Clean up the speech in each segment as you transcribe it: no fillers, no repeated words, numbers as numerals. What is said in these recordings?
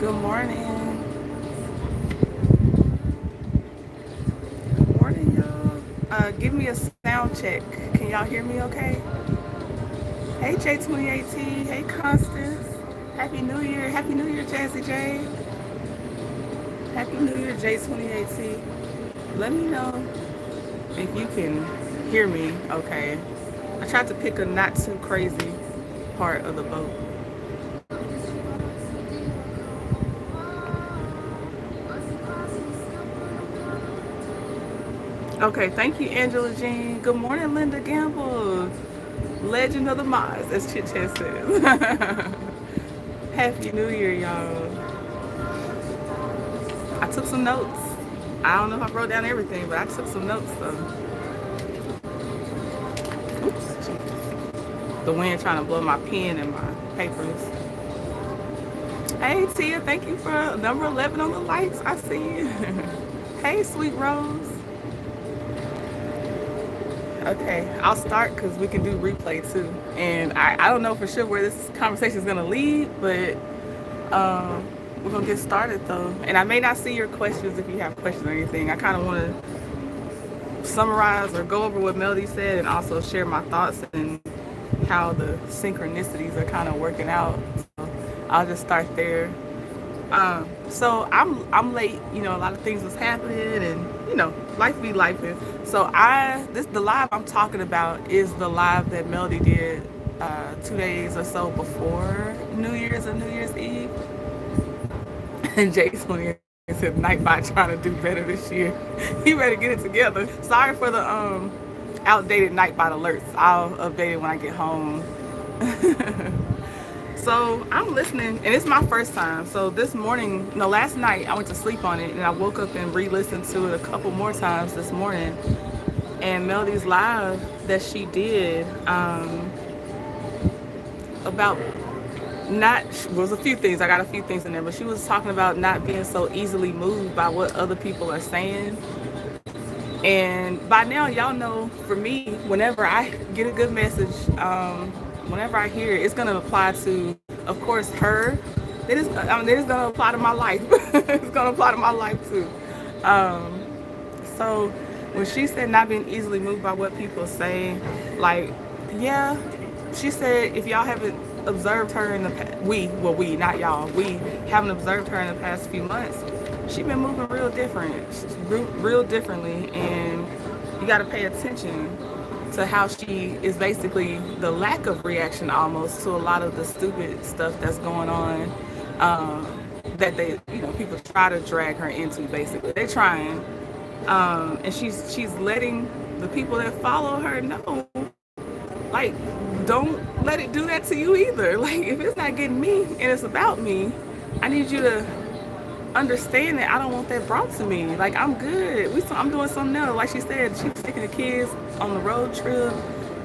Good morning. Good morning, y'all. Give me a sound check. Can y'all hear me okay? Hey, J28T. Hey, Constance. Happy New Year. Happy New Year, Jazzy J. Happy New Year, J28T. Let me know if you can hear me okay. I tried to pick a not too crazy part of the boat. Okay, thank you, Angela Jean. Good morning, Linda Gamble. Legend of the Maz, as Chit Chat says. Happy New Year, y'all. I took some notes. I don't know if I wrote down everything, but I took some notes though. Oops. The wind trying to blow my pen and my papers. Hey Tia, thank you for number 11 on the likes. I see you. Hey Sweet Rose. Okay, I'll start because we can do replay too. And I don't know for sure where this conversation is going to lead, but we're going to get started though. And I may not see your questions if you have questions or anything. I kind of want to summarize or go over what Melody said and also share my thoughts and how the synchronicities are kind of working out. So I'll just start there. So I'm late. You know, a lot of things was happening, and life be life. So the live I'm talking about is the live that Melody did 2 days or so before New Year's and New Year's Eve. And Jason said Nightbot trying to do better this year. He better get it together. Sorry for the outdated Nightbot alerts. I'll update it when I get home. So I'm listening, and it's my first time. So this morning, no, last night I went to sleep on it, and I woke up and re-listened to it a couple more times this morning. And Melody's live that she did about not was a few things. I got a few things in there, but she was talking about not being so easily moved by what other people are saying. And by now, y'all know, for me, whenever I get a good message, whenever I hear it, it's gonna apply to, of course, her. It is gonna apply to my life. It's gonna apply to my life too. Um, so when she said not being easily moved by what people say, like, yeah, she said if y'all haven't observed her in the past, we, not y'all, we haven't observed her in the past few months, she been moving real different, real differently, and you got to pay attention to how she is basically the lack of reaction almost to a lot of the stupid stuff that's going on, that people try to drag her into. Basically, they're trying, and she's letting the people that follow her know, like, don't let it do that to you either. Like, if it's not getting me and it's about me, I need you to understand that I don't want that brought to me. Like, I'm good. I'm doing something else. Like she said, she was taking the kids on the road trip.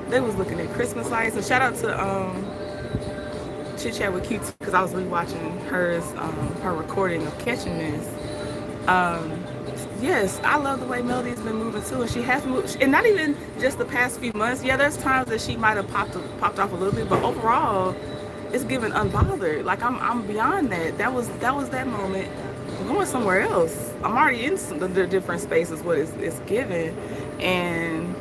They was looking at Christmas lights. And shout out to Chit Chat with Cute, because I was rewatching her recording of Catching This. Yes, I love the way Melody's been moving too, and she has moved, and not even just the past few months. Yeah, there's times that she might have popped off a little bit, but overall, it's given unbothered. Like, I'm beyond that. That was that moment. I'm going somewhere else. I'm already in the different spaces. What it's given, and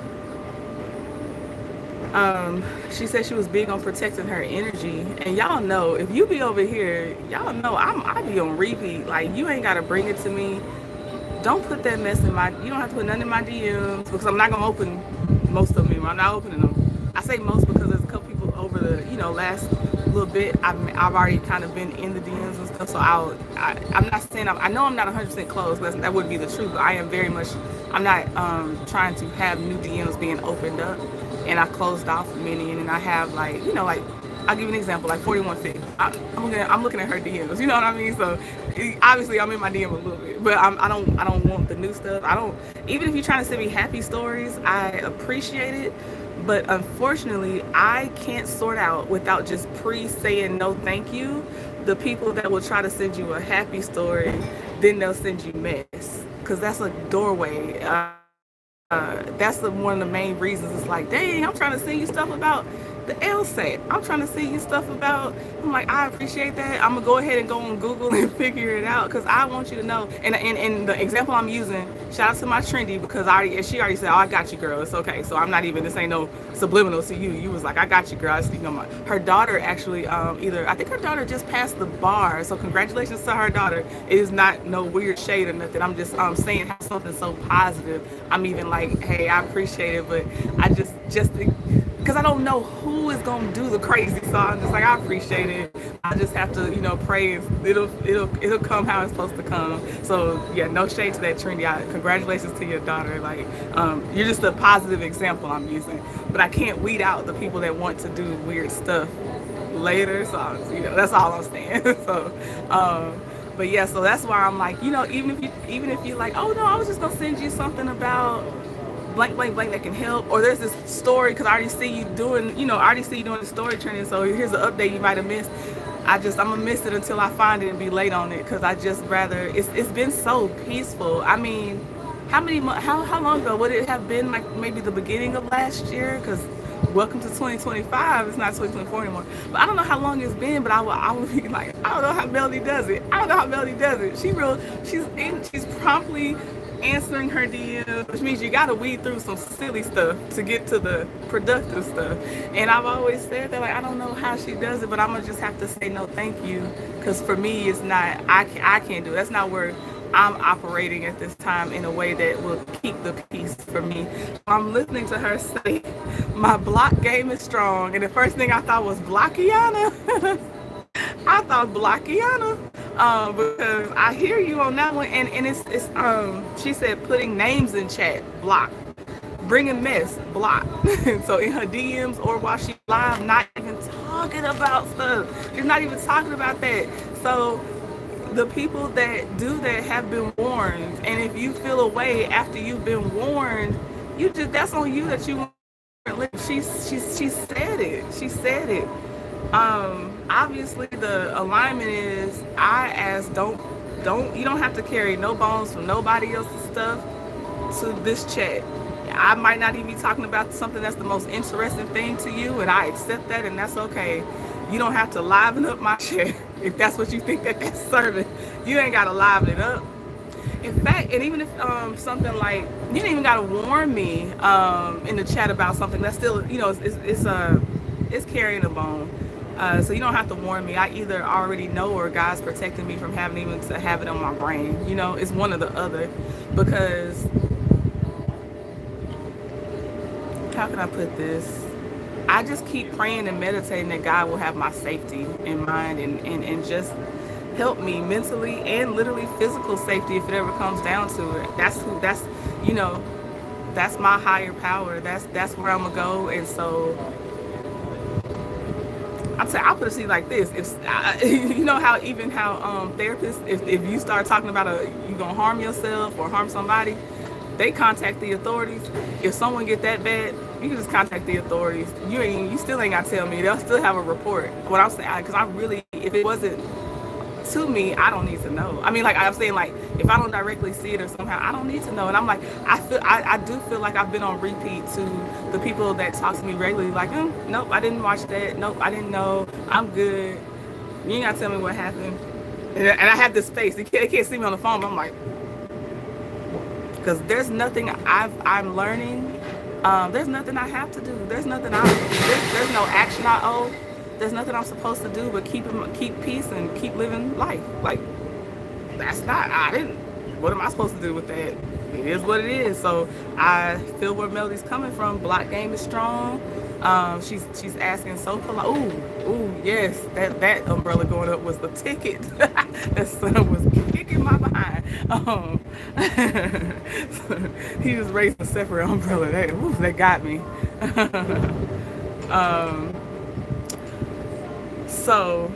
she said she was big on protecting her energy. And y'all know, if you be over here, y'all know I be on repeat. Like, you ain't gotta bring it to me. Don't put that mess in my. You don't have to put nothing in my DMs, because I'm not gonna open most of them. I'm not opening them. I say most because there's a couple people over the last little bit. I've already kind of been in the DMs and stuff. So I'm not saying I know I'm not 100% closed. That would be the truth. But I am very much. I'm not trying to have new DMs being opened up, and I closed off many, and then I have, like, like, I'll give you an example, like 4150. I'm looking at her DMs. You know what I mean? So obviously I'm in my DM a little bit, but I don't want the new stuff. I don't. Even if you're trying to send me happy stories, I appreciate it. But unfortunately, I can't sort out, without just saying no thank you, the people that will try to send you a happy story, then they'll send you mess, because that's a doorway. That's one of the main reasons. It's like, dang, I'm trying to send you stuff about the LSAT. I'm trying to see you stuff about. I'm like, I appreciate that. I'm gonna go ahead and go on Google and figure it out because I want you to know. And the example I'm using, shout out to my trendy because she already said, oh, I got you, girl. It's okay. So I'm not even, this ain't no subliminal to you. You was like, I got you, girl. Her daughter actually, I think her daughter just passed the bar. So congratulations to her daughter. It is not no weird shade or nothing. I'm just saying how something so positive. I'm even like, hey, I appreciate it, but I just because I don't know who is gonna do the crazy, so I'm just like, I appreciate it. I just have to, pray. It'll come how it's supposed to come. So yeah, no shade to that trendy. Congratulations to your daughter. Like, you're just a positive example I'm using. But I can't weed out the people that want to do weird stuff later. So that's all I'm saying. So, but yeah, so that's why I'm like, even if you're like, oh no, I was just gonna send you something about blank blank blank that can help, or there's this story because I already see you doing the story training, so here's an update you might have missed. I'm gonna miss it until I find it and be late on it because I just rather it's been so peaceful. I mean, how long ago would it have been? Like maybe the beginning of last year, because welcome to 2025. It's not 2024 anymore. But I don't know how long it's been, but I would be like, I don't know how Melody does it. She's promptly answering her DMs, which means you gotta weed through some silly stuff to get to the productive stuff. And I've always said that, like, I don't know how she does it, but I'm gonna just have to say no thank you, because for me it's not, I can't do it. That's not where I'm operating at this time in a way that will keep the peace for me. I'm listening to her say my block game is strong, and the first thing I thought was Blockiana. I thought Blockiana, because I hear you on that one, and it's she said putting names in chat, block, bringing mess, block. So in her DMs or while she's live, not even talking about stuff. She's not even talking about that. So the people that do that have been warned, and if you feel away after you've been warned, that's on you that you. She said it. She said it. Obviously the alignment is you don't have to carry no bones from nobody else's stuff to this chat. I might not even be talking about something that's the most interesting thing to you, and I accept that, and that's okay. You don't have to liven up my chat if that's what you think that's serving. You ain't gotta liven it up. In fact, and even if something like, you didn't even gotta warn me in the chat about something that's still, it's carrying a bone. So you don't have to warn me. I either already know or God's protecting me from having even to have it on my brain. It's one or the other. Because, how can I put this? I just keep praying and meditating that God will have my safety in mind and just help me mentally and literally physical safety if it ever comes down to it. That's my higher power. That's where I'm gonna go. And so I'll put it like this. If how therapists, if you start talking about you gonna harm yourself or harm somebody, they contact the authorities. If someone get that bad, you can just contact the authorities. You still ain't gotta tell me. They'll still have a report. What I'm saying, because if it wasn't to me, I don't need to know. I mean, like I'm saying, like if I don't directly see it or somehow, I don't need to know. And I'm like, I do feel like I've been on repeat to the people that talk to me regularly. Like, nope, I didn't watch that. Nope, I didn't know. I'm good. You ain't gotta tell me what happened. And I have this face. They can't see me on the phone. But I'm like, because there's nothing I'm learning. There's nothing I have to do. There's nothing there's no action I owe. There's nothing I'm supposed to do but keep peace and keep living life. Like, what am I supposed to do with that? It is what it is. So I feel where Melody's coming from. Block game is strong. She's asking so polite. Ooh, yes, that umbrella going up was the ticket. That son was kicking my behind. So he just raised a separate umbrella. That got me. So,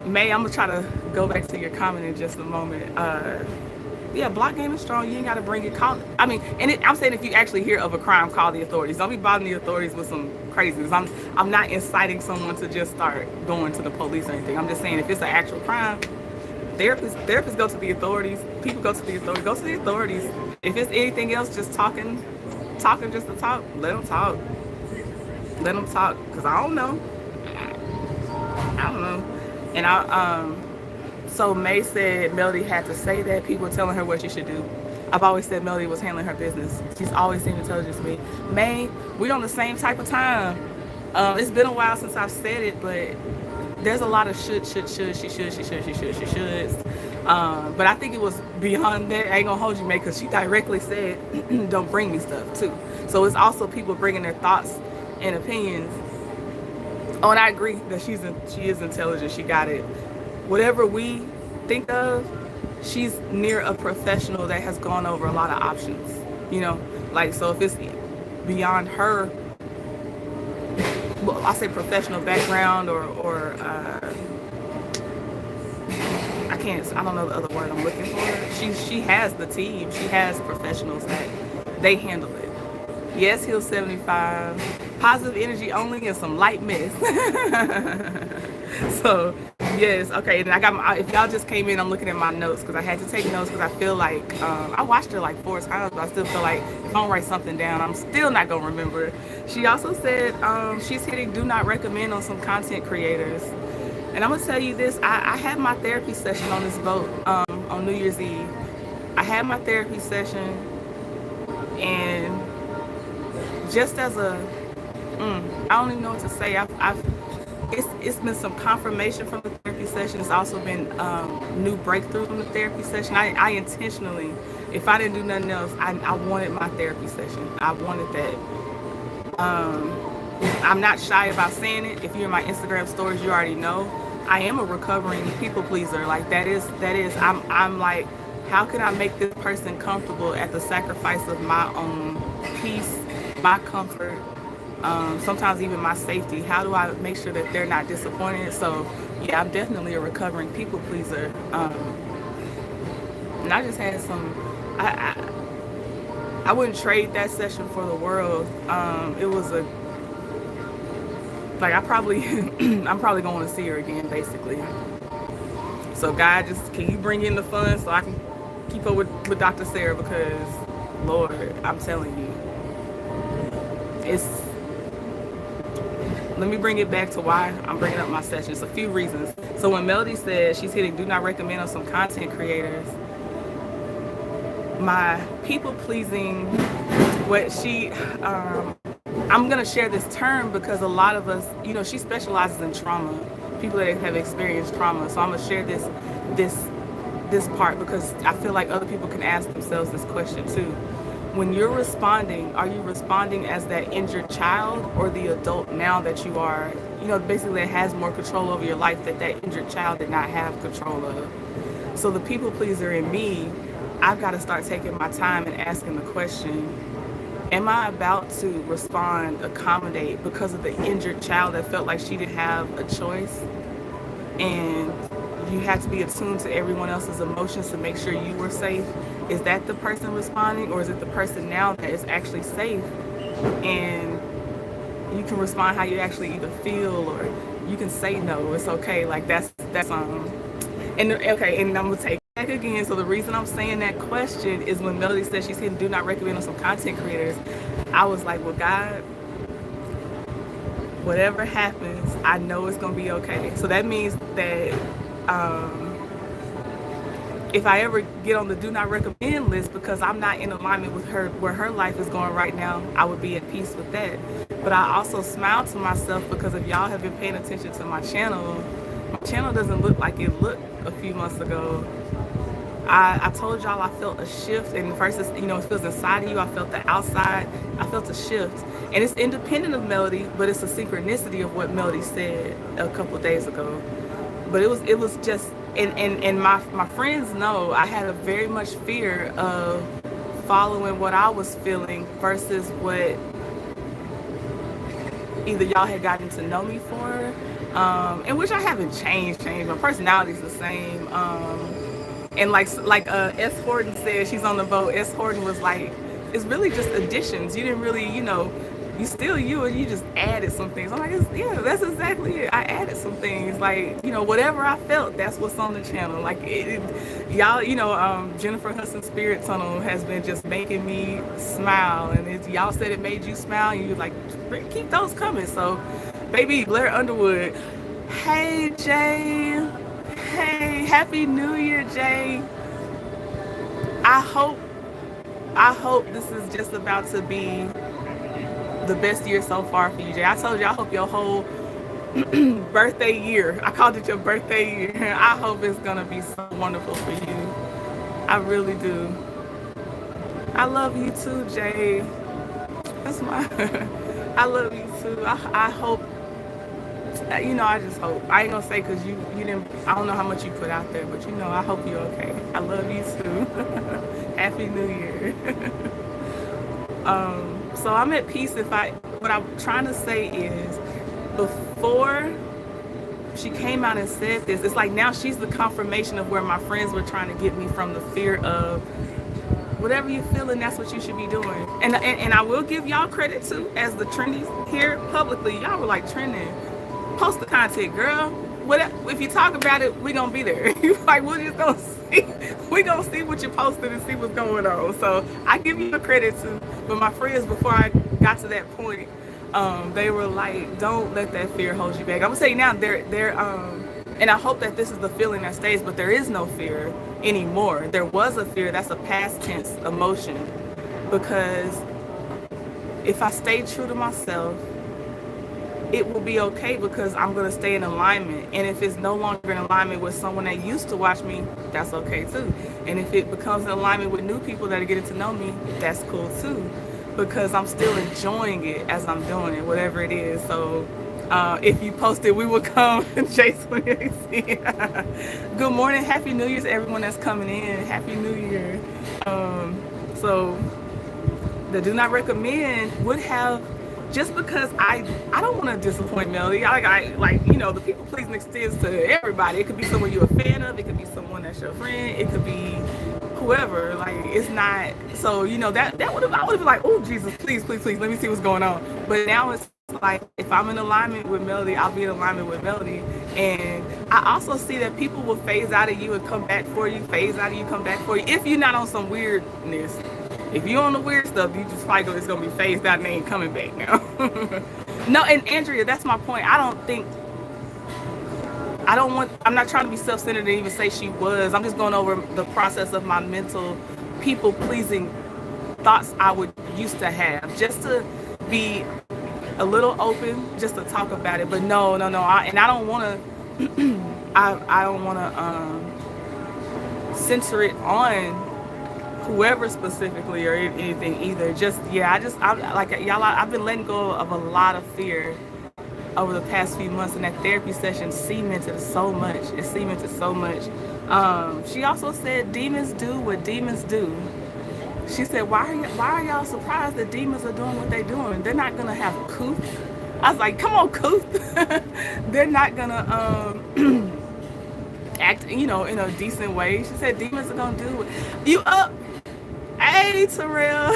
May, I'm gonna try to go back to your comment in just a moment. Yeah, block game is strong. You ain't gotta bring it. I'm saying if you actually hear of a crime, call the authorities. Don't be bothering the authorities with some craziness. I'm not inciting someone to just start going to the police or anything. I'm just saying if it's an actual crime, therapists go to the authorities. People go to the authorities. Go to the authorities. If it's anything else, just talking just to talk. Let them talk. let them talk, because I don't know. I don't know. And so May said Melody had to say that, people telling her what she should do. I've always said Melody was handling her business. She's always seemed intelligent to me. May, we on the same type of time. It's been a while since I've said it, but there's a lot of she should. But I think it was beyond that. I ain't gonna hold you, May, because she directly said, don't bring me stuff too. So it's also people bringing their thoughts and opinions. Oh, and I agree that she is intelligent. She got it. Whatever we think of, she's near a professional that has gone over a lot of options. You know, like, so if it's beyond her, well, I say professional background or I don't know the other word I'm looking for. She has the team. She has professionals that they handle it. Yes, he'll 75. Positive energy only and some light mist. So, yes, okay. And I got if y'all just came in, I'm looking at my notes because I had to take notes because I feel like I watched her like 4 times, but I still feel like if I don't write something down, I'm still not gonna remember. She also said she's hitting do not recommend on some content creators. And I'm gonna tell you this: I had my therapy session on this boat on New Year's Eve. I had my therapy session, and just as a I don't even know what to say. It's been some confirmation from the therapy session. It's also been new breakthrough from the therapy session. I intentionally, if I didn't do nothing else, I wanted my therapy session. I wanted that. I'm not shy about saying it. If you're in my Instagram stories, you already know I am a recovering people pleaser. Like that is I'm like, how can I make this person comfortable at the sacrifice of my own peace, my comfort, sometimes even my safety? How do I make sure that they're not disappointed? So yeah, I'm definitely a recovering people pleaser. And I just had I wouldn't trade that session for the world. It was I'm probably going to see her again, basically. So God, just can you bring in the funds so I can keep up with Dr. Sarah, because Lord, I'm telling you, let me bring it back to why I'm bringing up my sessions. A few reasons. So when Melody said she's hitting do not recommend on some content creators, my people pleasing, I'm going to share this term because a lot of us, she specializes in trauma, people that have experienced trauma. So I'm going to share this part because I feel like other people can ask themselves this question too. When you're responding, are you responding as that injured child or the adult now that you are, basically that has more control over your life that injured child did not have control of? So the people pleaser in me, I've got to start taking my time and asking the question, am I about to respond, accommodate because of the injured child that felt like she didn't have a choice? And you have to be attuned to everyone else's emotions to make sure you were safe. Is that the person responding, or is it the person now that is actually safe? And you can respond how you actually either feel, or you can say no, it's okay. Like and okay, and I'm gonna take it back again. So the reason I'm saying that question is when Melody said she's hitting do not recommend on some content creators, I was like, well, God, whatever happens, I know it's gonna be okay. So that means that if I ever get on the do not recommend list because I'm not in alignment with her, where her life is going right now, I would be at peace with that. But I also smile to myself because if y'all have been paying attention to my channel doesn't look like it looked a few months ago. I told y'all I felt a shift, and versus, it feels inside of you, I felt the outside, I felt a shift. And it's independent of Melody, but it's a synchronicity of what Melody said a couple of days ago. But it was just, and my friends know I had a very much fear of following what I was feeling versus what either y'all had gotten to know me for, and which I haven't changed. My personality's the same. And like S. Horton said, she's on the boat. S. Horton was like, it's really just additions. You didn't really, you still you, and you just added some things. I'm like, yeah, that's exactly it. I added some things, like, whatever I felt, that's what's on the channel. Like y'all, Jennifer Hudson's Spirit Tunnel has been just making me smile, and y'all said it made you smile, and you like, keep those coming. So, baby, Blair Underwood, hey Jay, hey, happy New Year, Jay. I hope this is just about to be the best year so far for you, Jay. I told you I hope your whole birthday year, I called it your birthday year, I hope it's gonna be so wonderful for you. I really do. I love you too, Jay. That's my I love you too. I hope, I just hope. I ain't gonna say because you didn't, I don't know how much you put out there, but I hope you're okay. I love you too. Happy New Year. So I'm at peace. What I'm trying to say is, before she came out and said this, it's like now she's the confirmation of where my friends were trying to get me from, the fear of whatever you feeling, that's what you should be doing. And I will give y'all credit too, as the trendies here publicly, y'all were like, trending, post the content, girl. If you talk about it, we gonna be there. Like, we're just gonna see. We gonna see what you posted and see what's going on. So I give you the credit too. But my friends, before I got to that point, they were like, don't let that fear hold you back. I'm gonna say now, and I hope that this is the feeling that stays, but there is no fear anymore. There was a fear, that's a past tense emotion. Because if I stay true to myself, it will be okay, because I'm going to stay in alignment. And if it's no longer in alignment with someone that used to watch me, that's okay too. And if it becomes in alignment with new people that are getting to know me, that's cool too, because I'm still enjoying it as I'm doing it, whatever it is. So if you post it, we will come. Jason, good morning, happy New Year to everyone that's coming in. Happy New Year. So the do not recommend would have, just because I don't want to disappoint Melody. The people pleasing extends to everybody. It could be someone you're a fan of. It could be someone that's your friend. It could be whoever. Like, it's not. So that would have, I would have been like, oh Jesus, please, let me see what's going on. But now it's like, if I'm in alignment with Melody, I'll be in alignment with Melody. And I also see that people will phase out of you and come back for you. Phase out of you, come back for you. If you're not on some weirdness. If you're on the weird stuff, you just probably it's gonna be phased out and they ain't coming back now. No, and Andrea, that's my point. I'm not trying to be self-centered and even say she was. I'm just going over the process of my mental people-pleasing thoughts I would used to have, just to be a little open, just to talk about it. But no. I don't want to. I don't want to censor it on whoever specifically or anything either. I've been letting go of a lot of fear over the past few months, and that therapy session cemented so much. It cemented so much. She also said demons do what demons do. She said, why are y'all surprised that demons are doing what they're doing? They're not gonna have couth. I was like, come on, couth. They're not gonna act, in a decent way. She said demons are gonna do it. You up? Hey, Terrell.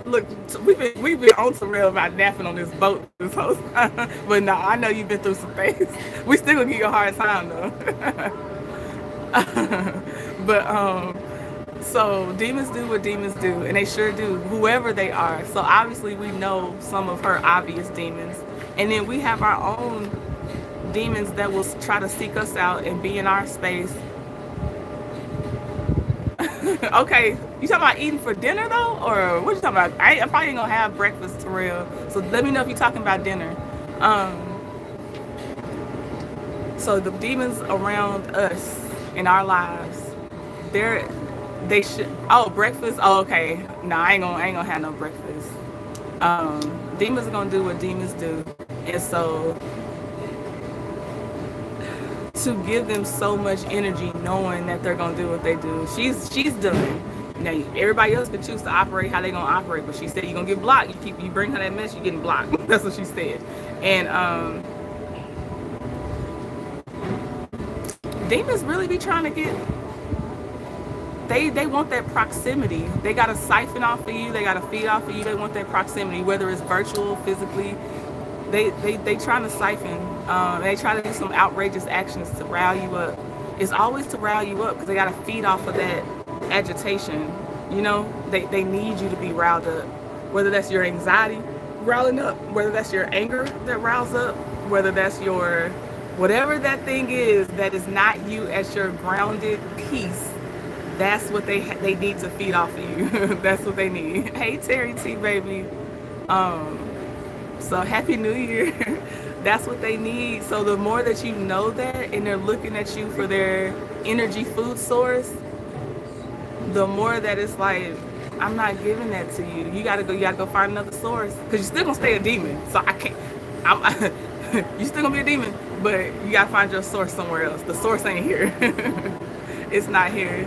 Look, we've been on Terrell about napping on this boat this whole time. But no, I know you've been through some things. We still gonna give you a hard time though. But so demons do what demons do, and they sure do, whoever they are. So obviously we know some of her obvious demons, and then we have our own demons that will try to seek us out and be in our space. Okay, you talking about eating for dinner though, or what you talking about? I probably ain't gonna have breakfast, Terrell. So let me know if you're talking about dinner. So the demons around us in our lives, they should. Oh, breakfast. Oh, okay. No, I ain't gonna have no breakfast. Demons are gonna do what demons do, and so to give them so much energy knowing that they're gonna do what they do. She's done. Now everybody else can choose to operate how they gonna operate, but she said you're gonna get blocked. You bring her that mess, you're getting blocked. That's what she said. And demons really be trying to get they want that proximity. They got to siphon off of you. They got to feed off of you. They want that proximity, whether it's virtual, physically. They trying to siphon. They try to do some outrageous actions to rile you up. It's always to rile you up because they got to feed off of that agitation. You know, they need you to be riled up. Whether that's your anxiety riling up, whether that's your anger that riles up, whether that's your whatever that thing is that is not you as your grounded peace. That's what they need to feed off of you. That's what they need. Hey Terry T baby. So happy New Year. That's what they need. So the more that you know that and they're looking at you for their energy food source, the more that it's like, I'm not giving that to you. You gotta go find another source. Cause you're still gonna stay a demon. So I can't, you're still gonna be a demon, but you gotta find your source somewhere else. The source ain't here. It's not here.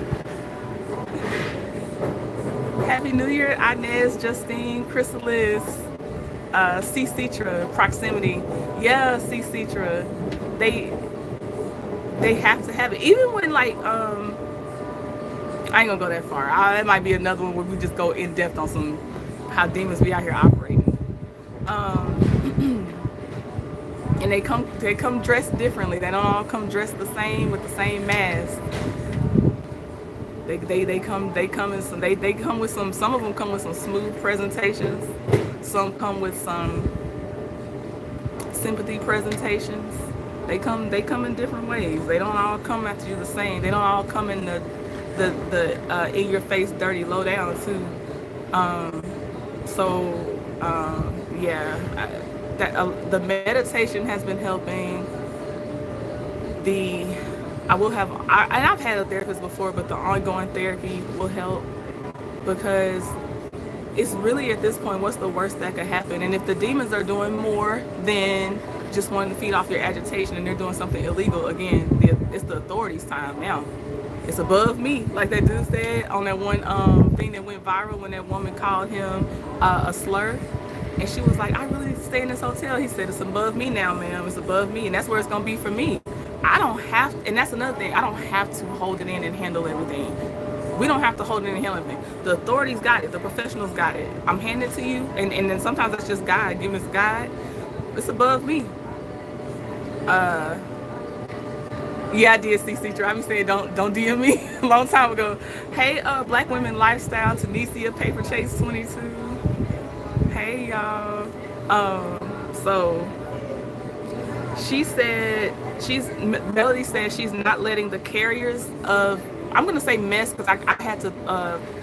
Happy New Year, Inez, Justine, Chrysalis, C. Citra, Proximity. Yeah, C. Citra. They have to have it. Even when like, I ain't gonna go that far. That might be another one where we just go in depth on some how demons be out here operating. And they come dressed differently. They don't all come dressed the same with the same mask. They come with some of them come with some smooth presentations. Some come with some sympathy presentations. They come in different ways. They don't all come at you the same. They don't all come in the in your face dirty low down too. The meditation has been helping. I've had a therapist before, but the ongoing therapy will help because it's really at this point, what's the worst that could happen? And if the demons are doing more than just wanting to feed off your agitation and they're doing something illegal, again, it's the authorities' time now. It's above me, like that dude said on that one thing that went viral when that woman called him a slur. And she was like, I really stay in this hotel. He said, it's above me now, ma'am. It's above me. And that's where it's going to be for me. I don't have, and that's another thing, I don't have to hold it in and handle everything. We don't have to hold it in and handle everything. The authorities got it. The professionals got it. I'm handing it to you. And then sometimes that's just God. Giving us God. It's above me. Yeah, I did see I be saying don't DM me a long time ago. Hey, Black Women Lifestyle, Tunisia, Paper Chase 22. Hey, y'all. So she said Melody said she's not letting the carriers of, I'm gonna say mess because I had to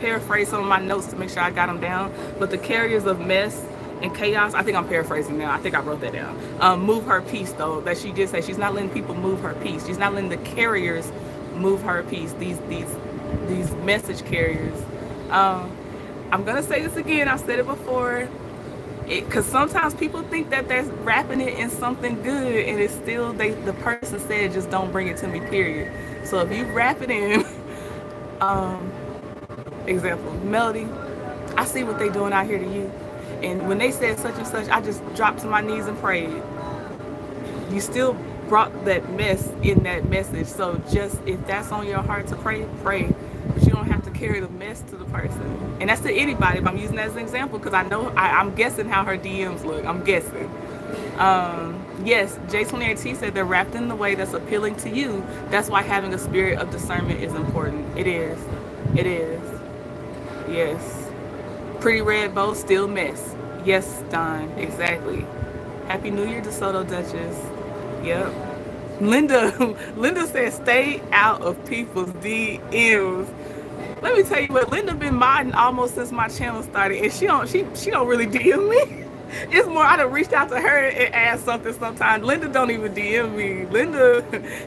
paraphrase some of my notes to make sure I got them down. But the carriers of mess and chaos, I think I'm paraphrasing now. I think I wrote that down. Move her peace, though. That she did say she's not letting people move her peace. She's not letting the carriers move her peace. These message carriers. I'm gonna say this again. I've said it before. Because sometimes people think that they're wrapping it in something good, and it's still the person said just don't bring it to me. Period. So if you wrap it in, example, Melody, I see what they doing out here to you. And when they said such and such, I just dropped to my knees and prayed. You still brought that mess in that message. So just if that's on your heart to pray, pray. But you don't have to carry the mess to the person. And that's to anybody, if I'm using that as an example, because I know, I'm guessing how her DMs look. I'm guessing. Yes, J28T said they're wrapped in the way that's appealing to you. That's why having a spirit of discernment is important. It is. It is. Yes. Pretty red bow, still mess. Yes, Don, exactly. Happy New Year, DeSoto Duchess. Yep. Linda said stay out of people's DMs. Let me tell you what, Linda been modding almost since my channel started, and she don't really DM me. It's more I done reached out to her and asked something sometimes. Linda don't even DM me. Linda,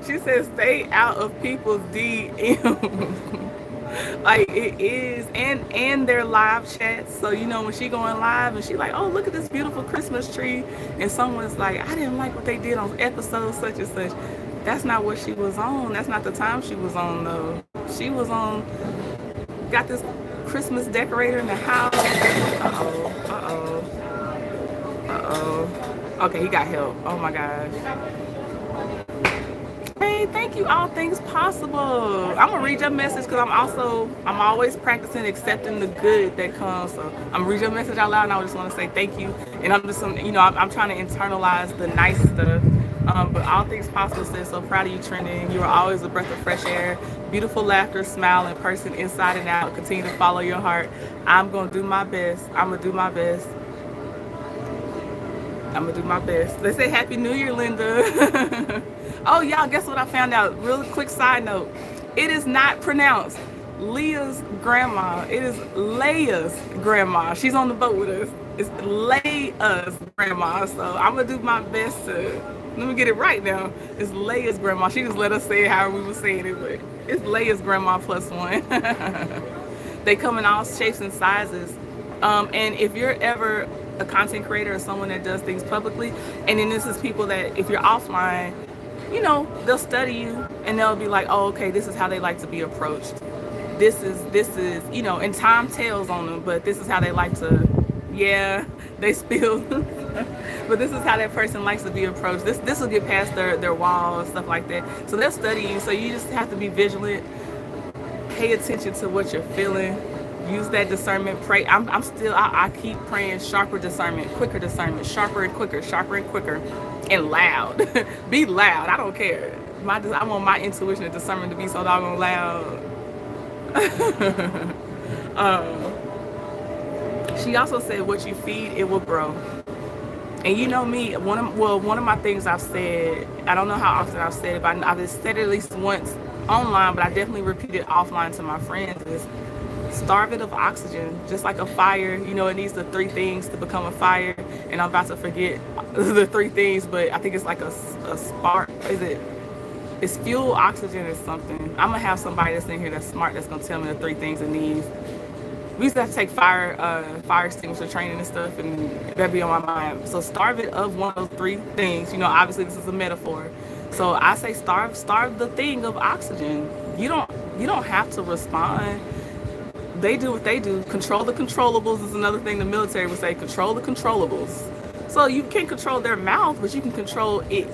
she said stay out of people's DMs. Like it is, and their live chats. So you know when she going live and she like, oh look at this beautiful Christmas tree, and someone's like, I didn't like what they did on episode such and such. That's not what she was on. That's not the time she was on though. She was on, got this Christmas decorator in the house. Okay, he got help. Oh my gosh. Hey Hey, thank you. All things possible. I'm gonna read your message because I'm always practicing accepting the good that comes. So I'm gonna read your message out loud, and I just want to say thank you. And I'm just, I'm trying to internalize the nice stuff. But all things possible says, so proud of you, Trending. You are always a breath of fresh air, beautiful laughter, smile in person, inside and out. Continue to follow your heart. I'm gonna do my best. I'm gonna do my best. I'm gonna do my best. They say Happy New Year, Linda. Oh, y'all, guess what I found out? Real quick side note. It is not pronounced Leah's grandma. It is Leia's grandma. She's on the boat with us. It's Leia's grandma. So I'm gonna do my best to, let me get it right now. It's Leia's grandma. She just let us say it however we were saying it, but it's Leia's grandma plus one. They come in all shapes and sizes. And if you're ever a content creator or someone that does things publicly, and then this is people that if you're offline, they'll study you and they'll be like, oh, okay, this is how they like to be approached. This is, and time tells on them, but this is how they like to, yeah, they spill. But this is how that person likes to be approached. This will get past their wall and stuff like that. So they'll study you. So you just have to be vigilant, pay attention to what you're feeling. Use that discernment. Pray. I keep praying sharper discernment, quicker discernment, sharper and quicker, and loud. Be loud. I don't care. I want my intuition and discernment to be so doggone loud. She also said, "What you feed, it will grow." And you know me. One of my things I've said. I don't know how often I've said it, but I've said it at least once online, but I definitely repeat it offline to my friends. Is starve it of oxygen, just like a fire. It needs the 3 things to become a fire, and I'm about to forget the 3 things, but I think it's like a spark. It's fuel, oxygen, or something. I'm gonna have somebody that's in here that's smart that's gonna tell me the 3 things it needs. We used to have to take fire extinguisher training and stuff, and that'd be on my mind. So starve it of one of those 3 things. Obviously this is a metaphor. So I say starve the thing of oxygen. You don't have to respond. They do what they do. Control the controllables is another thing the military would say. Control the controllables. So you can't control their mouth, but you can control it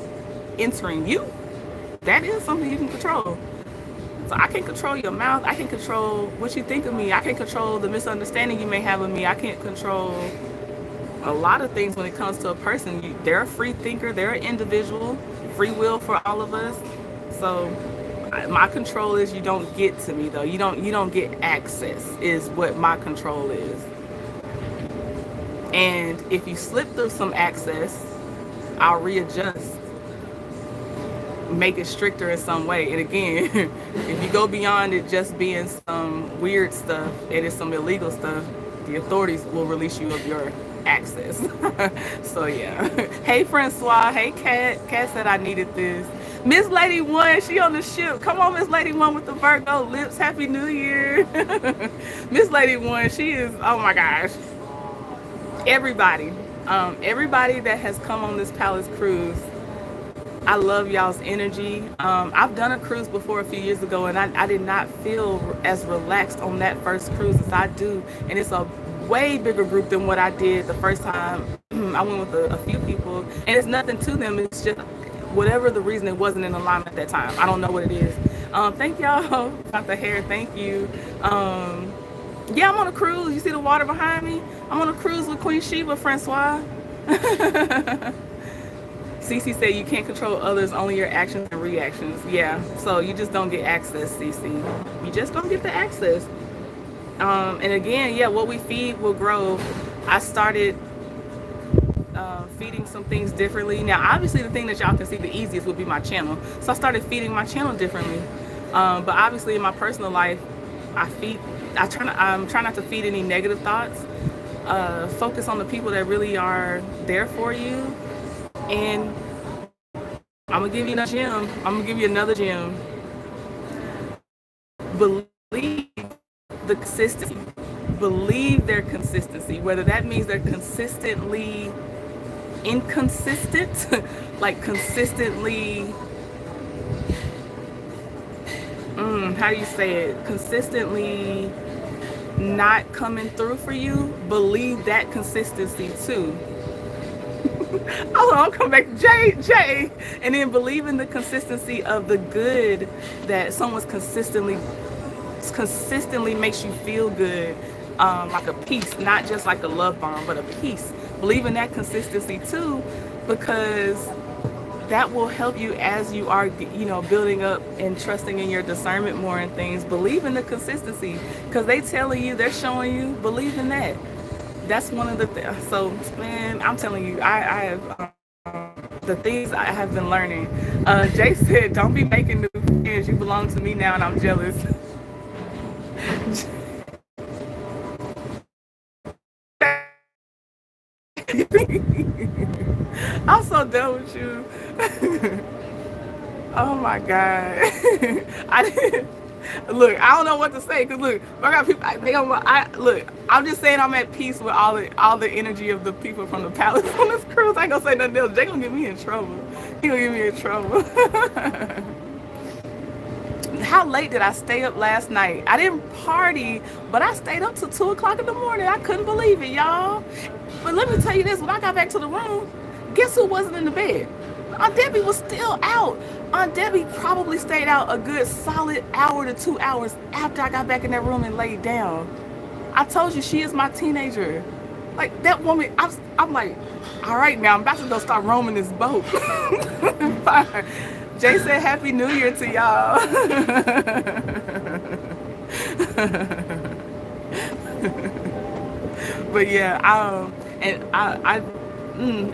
entering you. That is something you can control. So I can't control your mouth. I can control what you think of me. I can control the misunderstanding you may have of me. I can't control a lot of things when it comes to a person. They're a free thinker. They're an individual. Free will for all of us. So my control is you don't get to me though. You don't get access is what my control is. And if you slip through some access, I'll readjust, make it stricter in some way. And again, if you go beyond it just being some weird stuff and it's some illegal stuff, the authorities will release you of your access. So yeah. Hey Francois, hey Kat. Kat said I needed this. Miss Lady One, she on the ship. Come on, Miss Lady One with the Virgo lips. Happy New Year. Miss Lady One, she is, oh my gosh. Everybody that has come on this Palace cruise, I love y'all's energy. I've done a cruise before a few years ago, and I did not feel as relaxed on that first cruise as I do. And it's a way bigger group than what I did the first time. I went with a few people, and it's nothing to them. It's just whatever the reason, it wasn't in alignment at that time. I don't know what it is. Thank y'all about the hair. Thank you. Yeah, I'm on a cruise. You see the water behind me? I'm on a cruise with Queen Sheba, Francois. Cece said you can't control others, only your actions and reactions. Yeah, so you just don't get access, Cece. You just don't get the access. And again, yeah, what we feed will grow. I started feeding some things differently. Now, obviously, the thing that y'all can see the easiest would be my channel. So I started feeding my channel differently. But obviously, in my personal life, I try not to feed any negative thoughts. Focus on the people that really are there for you. And I'm gonna give you another gem. I'm gonna give you another gem. Believe the consistency. Believe their consistency. Whether that means they're consistently inconsistent, like consistently, how do you say it? Consistently not coming through for you. Believe that consistency too. Oh, I'll come back, Jay, and then believe in the consistency of the good that someone's consistently makes you feel good, like a peace, not just like a love bomb, but a peace. Believe in that consistency too, because that will help you as you are, building up and trusting in your discernment more and things. Believe in the consistency, because they telling you, they're showing you. Believe in that. That's one of the things. So, man, I'm telling you, I have the things I have been learning. Jay said, "Don't be making new friends. You belong to me now, and I'm jealous." I'm so done with you. Oh my God. I didn't look, I don't know what to say, because look, I got people look, I'm just saying I'm at peace with all the energy of the people from the palace on this cruise. I ain't gonna say nothing else. They gonna get me in trouble. He gonna get me in trouble. How late did I stay up last night? I didn't party, but I stayed up till 2 o'clock in the morning. I couldn't believe it, y'all. But let me tell you this, when I got back to the room, guess who wasn't in the bed? Aunt Debbie was still out. Aunt Debbie probably stayed out a good solid hour to 2 hours after I got back in that room and laid down. I told you, she is my teenager. Like, that woman, I'm like, all right, now I'm about to go start roaming this boat. Fine. Jay said Happy New Year to y'all. But yeah,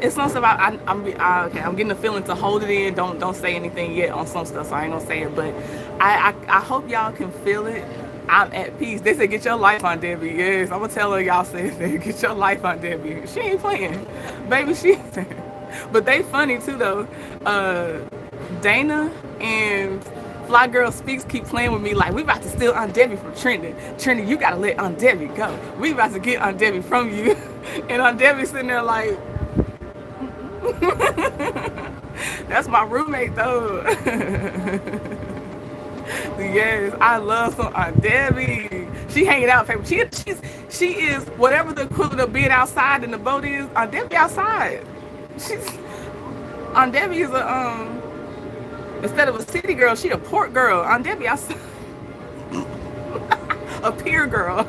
it's not about okay. I'm getting the feeling to hold it in. Don't say anything yet on some stuff, so I ain't gonna say it. But I hope y'all can feel it. I'm at peace. They said get your life on Debbie. Yes, I'm gonna tell her y'all said get your life on Debbie. She ain't playing, baby. She. But they funny too though. Dana and Fly Girl Speaks keep playing with me like we about to steal Aunt Debbie from Trenton. Trenton, you gotta let Aunt Debbie go. We about to get Aunt Debbie from you. And Aunt Debbie sitting there like, that's my roommate though. Yes, I love some Aunt Debbie. She hanging out, paper. She is whatever the equivalent of being outside in the boat is. Aunt Debbie outside. Aunt Debbie is instead of a city girl, she a port girl. Aunt Debbie outside. A pier girl.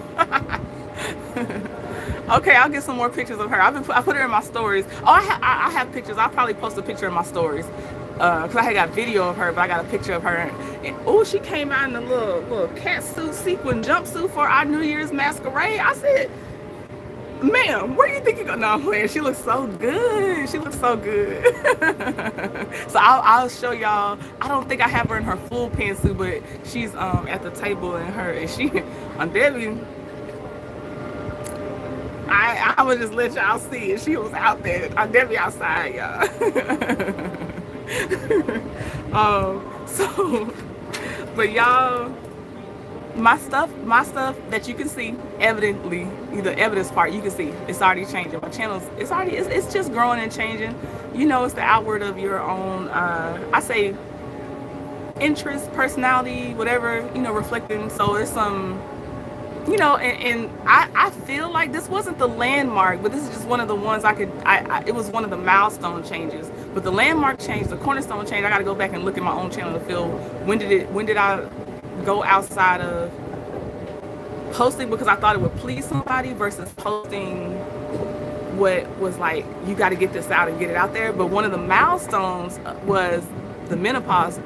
Okay, I'll get some more pictures of her. I put her in my stories. Oh, I have pictures. I'll probably post a picture in my stories. Cause I had got video of her, but I got a picture of her. And oh, she came out in a little cat suit, sequin jumpsuit for our New Year's masquerade. I said, "Ma'am, where do you think you're going?" No, I'm playing. She looks so good. She looks so good. So I'll show y'all. I don't think I have her in her full pantsuit, but she's at the table in her, and she on Debbie. I would just let y'all see it. She was out there. On Debbie outside, y'all. So, but y'all. My stuff that you can see evidently, the evidence part you can see it's already changing. My channel's it's just growing and changing. It's the outward of your own I say interest, personality, whatever, reflecting. So it's some and I feel like this wasn't the landmark, but this is just one of the ones it was one of the milestone changes. But the landmark change, the cornerstone change, I got to go back and look at my own channel to feel when did I go outside of posting because I thought it would please somebody versus posting what was like, you got to get this out and get it out there. But one of the milestones was the menopause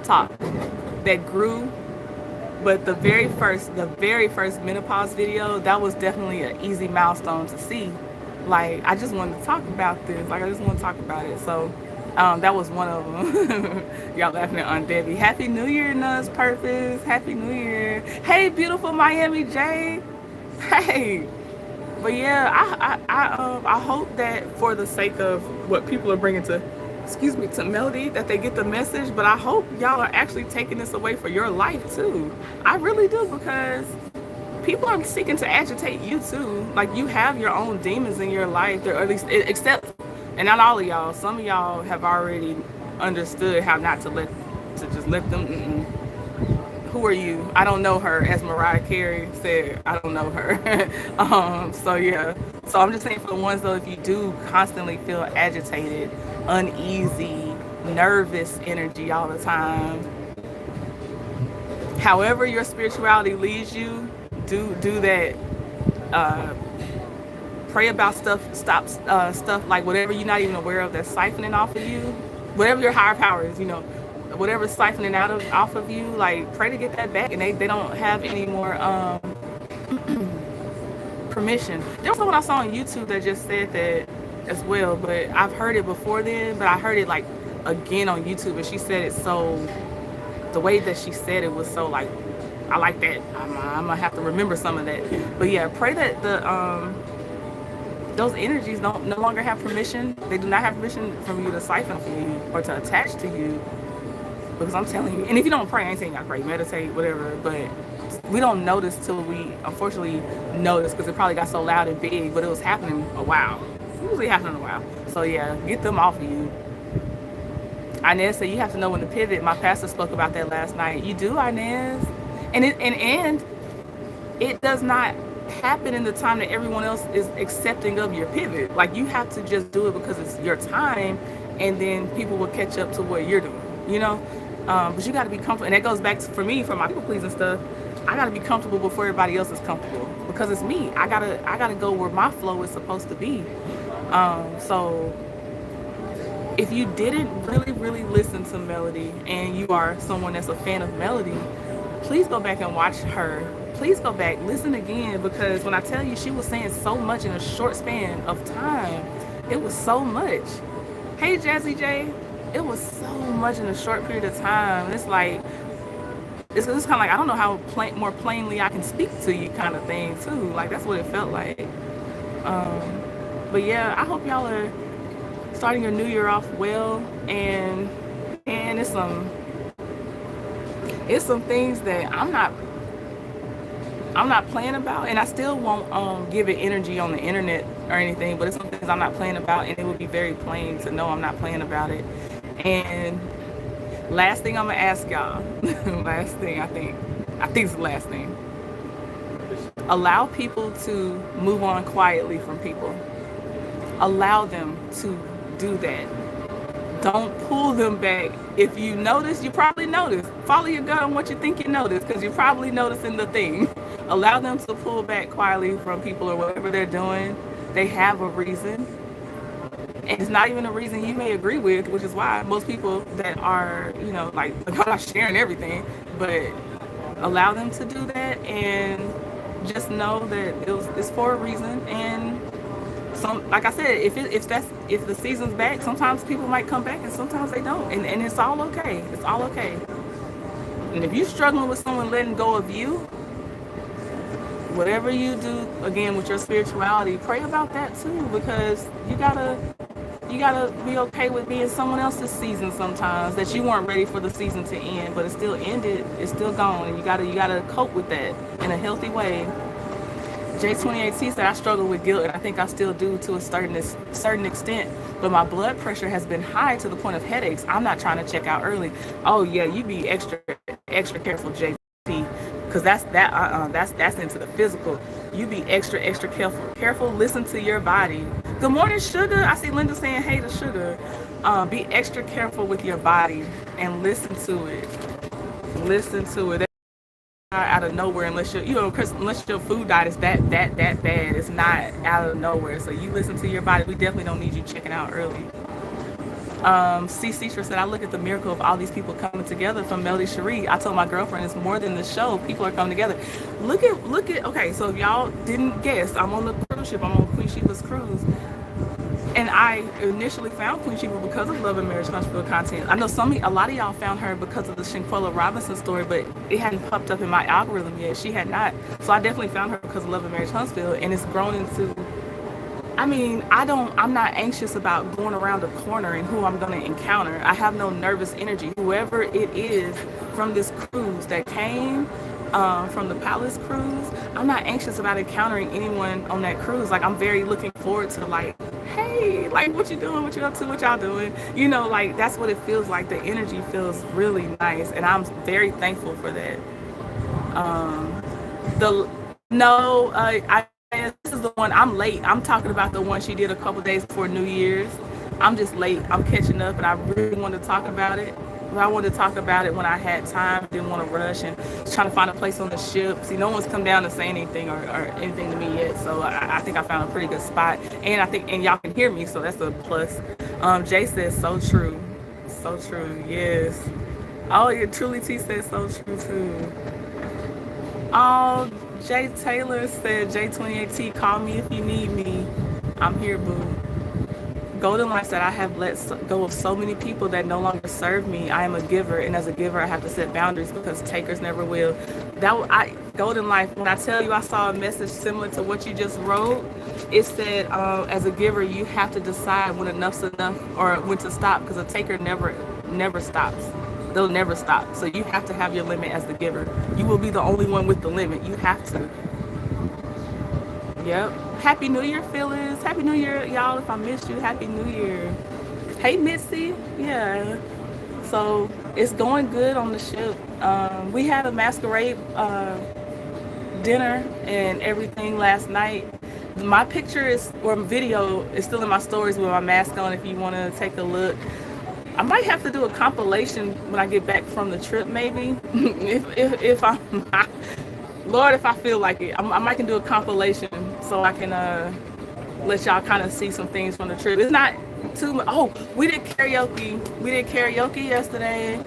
talk that grew. But the very first menopause video, that was definitely an easy milestone to see. Like, I just wanted to talk about this. Like, I just want to talk about it. So that was one of them. Y'all laughing at Aunt Debbie. Happy New Year, Nuz Purpose. Happy New Year. Hey, beautiful Miami J. Hey. But yeah, I hope that for the sake of what people are bringing to Melody, that they get the message. But I hope y'all are actually taking this away for your life too. I really do, because people are seeking to agitate you too. Like, you have your own demons in your life, or at least, except, and not all of y'all. Some of y'all have already understood how not to just let them. Who are you? I don't know her, as Mariah Carey said. I don't know her. So yeah, So I'm just saying for the ones though, if you do constantly feel agitated, uneasy, nervous energy all the time, however your spirituality leads you, do that. Uh, Pray about stuff like whatever you're not even aware of that's siphoning off of you, whatever your higher power is, whatever's siphoning out of off of you, like pray to get that back, and they don't have any more permission. There was someone I saw on YouTube that just said that as well, but I've heard it before then, but I heard it like again on YouTube, and she said it so, the way that she said it was so like, I like that. I'm gonna have to remember some of that. But yeah, pray that those energies don't no longer have permission. They do not have permission from you to siphon from you or to attach to you. Because I'm telling you, and if you don't pray, I ain't saying you gotta pray, meditate, whatever, but we don't notice till we unfortunately notice, because it probably got so loud and big, but it was happening a while. It's usually happening a while. So yeah, get them off of you. Inez said you have to know when to pivot. My pastor spoke about that last night. You do, Inez. And it does not happen in the time that everyone else is accepting of your pivot. Like, you have to just do it because it's your time, and then people will catch up to what you're doing, but you got to be comfortable. And that goes back to, for me, for my people pleasing stuff, I got to be comfortable before everybody else is comfortable, because it's me. I gotta go where my flow is supposed to be. So if you didn't really listen to Melody, and you are someone that's a fan of Melody, please go back and watch her. Please go back, listen again, because when I tell you she was saying so much in a short span of time, it was so much. Hey, Jazzy J, it was so much in a short period of time. It's like, it's kind of like, I don't know how more plainly I can speak to you kind of thing too. Like, that's what it felt like. But yeah, I hope y'all are starting your new year off well, and it's some things that I'm not playing about, and I still won't give it energy on the internet or anything, but it's some things I'm not playing about, and it would be very plain to know I'm not playing about it. And last thing I'm gonna ask y'all, last thing I think it's the last thing. Allow people to move on quietly from people. Allow them to do that. Don't pull them back. If you notice, you probably notice. Follow your gut on what you think you notice, because you're probably noticing the thing. Allow them to pull back quietly from people or whatever they're doing. They have a reason. And it's not even a reason you may agree with, which is why most people that are, like I'm not sharing everything, but allow them to do that, and just know that it's for a reason. And like I said, if the season's back, sometimes people might come back and sometimes they don't, and it's all okay. It's all okay. And if you're struggling with someone letting go of you, whatever you do, again, with your spirituality, pray about that too, because you gotta be okay with being someone else's season sometimes, that you weren't ready for the season to end, but it still ended, it's still gone, and you gotta cope with that in a healthy way. J28T said, I struggle with guilt, and I think I still do to a certain extent, but my blood pressure has been high to the point of headaches. I'm not trying to check out early. Oh yeah, you be extra careful, JP, because that's into the physical. You be extra careful. Listen to your body. Good morning, Sugar. I see Linda saying hey to Sugar. Be extra careful with your body and listen to it. Out of nowhere, unless your food diet is that bad. It's not out of nowhere. So you listen to your body. We definitely don't need you checking out early. C. said, I look at the miracle of all these people coming together from Melody Shari. I told my girlfriend it's more than the show. People are coming together. Look at. Okay, so if y'all didn't guess, I'm on the cruise ship. I'm on Queen Sheba's cruise. And I initially found Queen Sheba because of Love and Marriage Huntsville content. I know a lot of y'all found her because of the Shanquella Robinson story, but it hadn't popped up in my algorithm yet. She had not. So I definitely found her because of Love and Marriage Huntsville, and it's grown into, I'm not anxious about going around the corner and who I'm going to encounter. I have no nervous energy. Whoever it is from this cruise that came, from the Palace cruise, I'm not anxious about encountering anyone on that cruise. Like, I'm very looking forward to, like, hey, like, what you doing, what you up to, what y'all doing, like, that's what it feels like. The energy feels really nice, and I'm very thankful for that. This is the one, I'm late. I'm talking about the one she did a couple days before New Year's. I'm just late. I'm catching up, and I really wanted to talk about it. But I wanted to talk about it when I had time. Didn't want to rush and was trying to find a place on the ship. See, no one's come down to say anything or anything to me yet. So I think I found a pretty good spot, and I think and y'all can hear me, so that's a plus. Jay says so true, so true. Yes. Oh, yeah, Truly T said so true too. Oh, Jay Taylor said J28T, call me if you need me. I'm here, boo. Golden Light said, I have let go of so many people that no longer serve me. I am a giver, and as a giver, I have to set boundaries because takers never will. Golden Life, when I tell you I saw a message similar to what you just wrote, it said, as a giver, you have to decide when enough's enough or when to stop, because a taker never stops. They'll never stop. So you have to have your limit as the giver. You will be the only one with the limit. You have to. Yep. Happy New Year, Phyllis. Happy New Year, y'all. If I missed you, Happy New Year. Hey, Mitzi. Yeah. So it's going good on the ship. We had a masquerade dinner and everything last night. My picture or video is still in my stories with my mask on if you want to take a look. I might have to do a compilation when I get back from the trip, maybe. if I'm Lord, if I feel like it, I might can do a compilation so I can let y'all kind of see some things from the trip. It's not too much. Oh, we did karaoke. We did karaoke yesterday.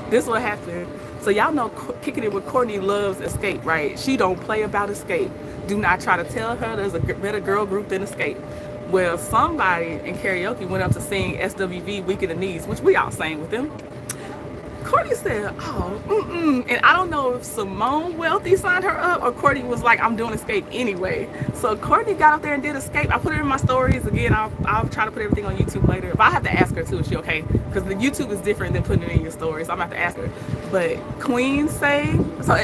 This what happened. So y'all know Kicking It with Courtney loves Escape, right? She don't play about Escape. Do not try to tell her there's a better girl group than Escape. Well, somebody in karaoke went up to sing SWV Weak in the Knees, which we all sang with them. Courtney said, and I don't know if Simone Wealthy signed her up or Courtney was like, I'm doing Escape anyway. So Courtney got up there and did Escape. I put it in my stories. Again, I'll try to put everything on YouTube later. But I have to ask her too, is she okay? Because the YouTube is different than putting it in your stories. So I'm going to have to ask her. But Queen sang. So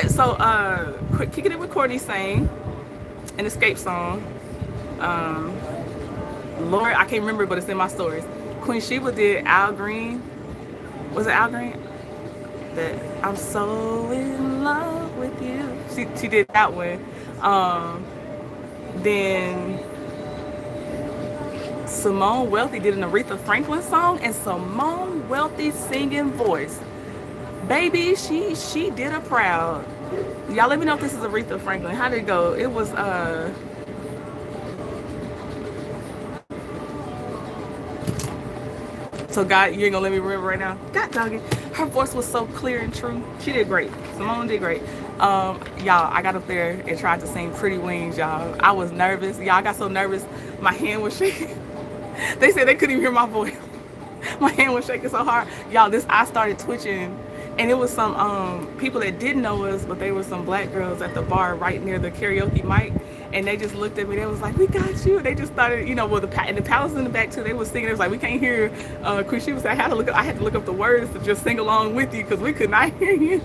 Kicking It with Courtney sang an Escape song. Lord, I can't remember, but it's in my stories. Queen Sheba did Al Green. Was it Al Green? That I'm so in love with you. She did that one. Then Simone Wealthy did an Aretha Franklin song, and Simone Wealthy's singing voice, baby, she did her proud. Y'all let me know if this is Aretha Franklin. How did it go? It was So God, you ain't gonna let me remember right now. God doggy. Her voice was so clear and true. She did great. Simone did great. Y'all, I got up there and tried to sing Pretty Wings, y'all. I was nervous. Y'all, I got so nervous, my hand was shaking. They said they couldn't even hear my voice. My hand was shaking so hard. Y'all, I started twitching. And it was some people that didn't know us, but they were some black girls at the bar right near the karaoke mic. And they just looked at me. They was like, "We got you." And they just started, and the palace in the back too. They was singing. It was like, "We can't hear." Queen Sheba said, "I had to look up the words to just sing along with you because we could not hear you."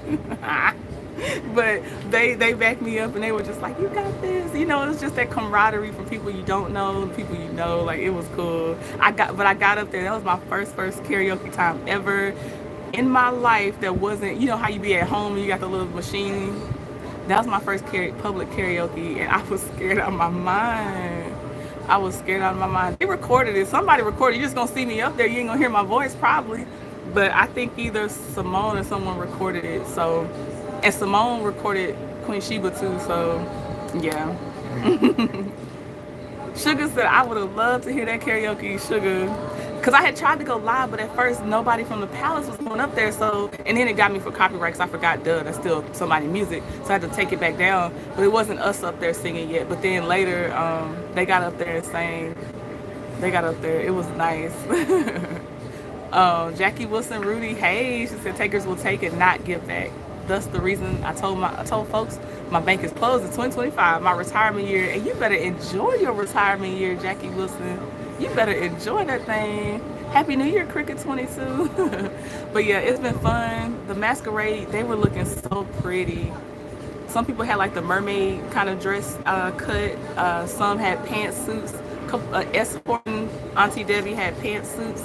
But they backed me up and they were just like, "You got this." It was just that camaraderie from people you don't know, people you know. Like, it was cool. I got up there. That was my first karaoke time ever in my life. That wasn't, how you be at home and you got the little machine. That was my first public karaoke, and I was scared out of my mind. They recorded it. Somebody recorded it. You're just going to see me up there. You ain't going to hear my voice probably. But I think either Simone or someone recorded it. So, and Simone recorded Queen Sheba too. So, yeah. Sugar said, I would have loved to hear that karaoke, Sugar. Because I had tried to go live, but at first nobody from the palace was going up there. And then it got me for copyright because I forgot, that's still somebody's music. So I had to take it back down. But it wasn't us up there singing yet. But then later, they got up there and sang. They got up there. It was nice. Jackie Wilson Rudy, hey, she said takers will take and not give back. Thus the reason I told folks my bank is closed in 2025, my retirement year. And you better enjoy your retirement year, Jackie Wilson. You better enjoy that thing. Happy New Year, Cricket 22. But yeah, it's been fun. The masquerade, they were looking so pretty. Some people had like the mermaid kind of dress cut. Some had pantsuits. Escorting Auntie Debbie had pantsuits.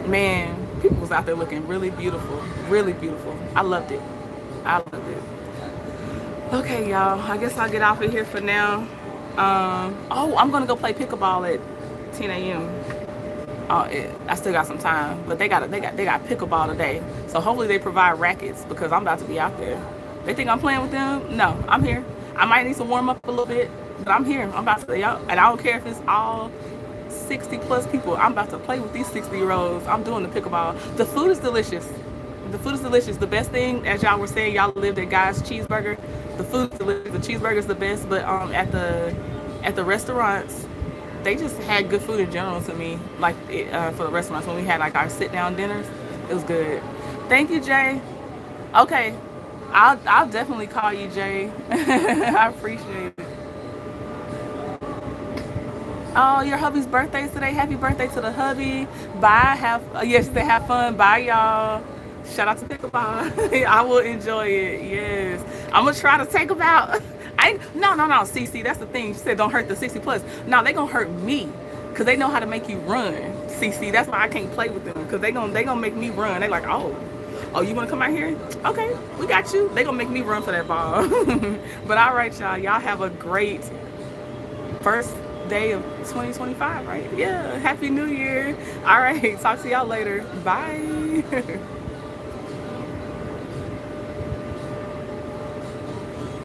Man, people was out there looking really beautiful. Really beautiful. I loved it. Okay, y'all. I guess I'll get off of here for now. Oh, I'm gonna go play pickleball at 10 a.m. I still got some time, but they got pickleball today. So hopefully they provide rackets because I'm about to be out there. They think I'm playing with them? No, I'm here. I might need to warm up a little bit, but I'm here. I'm about to, y'all, and I don't care if it's all 60 plus people. I'm about to play with these 60-year-olds. I'm doing the pickleball. The food is delicious. The food is delicious. The best thing, as y'all were saying, y'all lived at Guy's Cheeseburger. The food is delicious. The cheeseburger is the best, but at the restaurants, they just had good food in general to me. Like for the restaurants when we had like our sit down dinners, it was good. Thank you, Jay. Okay, I'll definitely call you, Jay. I appreciate it. Oh, your hubby's birthday today. Happy birthday to the hubby. Bye. Yes, they have fun. Bye, y'all. Shout out to Pickleball. I will enjoy it. Yes. I'm gonna try to take them out. No, CC, that's the thing. She said don't hurt the 60 plus. No, they gonna hurt me. Cause they know how to make you run. CC, that's why I can't play with them. Cause they gonna make me run. They like, oh, you wanna come out here? Okay, we got you. They gonna make me run for that ball. But all right, y'all. Y'all have a great first day of 2025, right? Yeah. Happy New Year. All right. Talk to y'all later. Bye.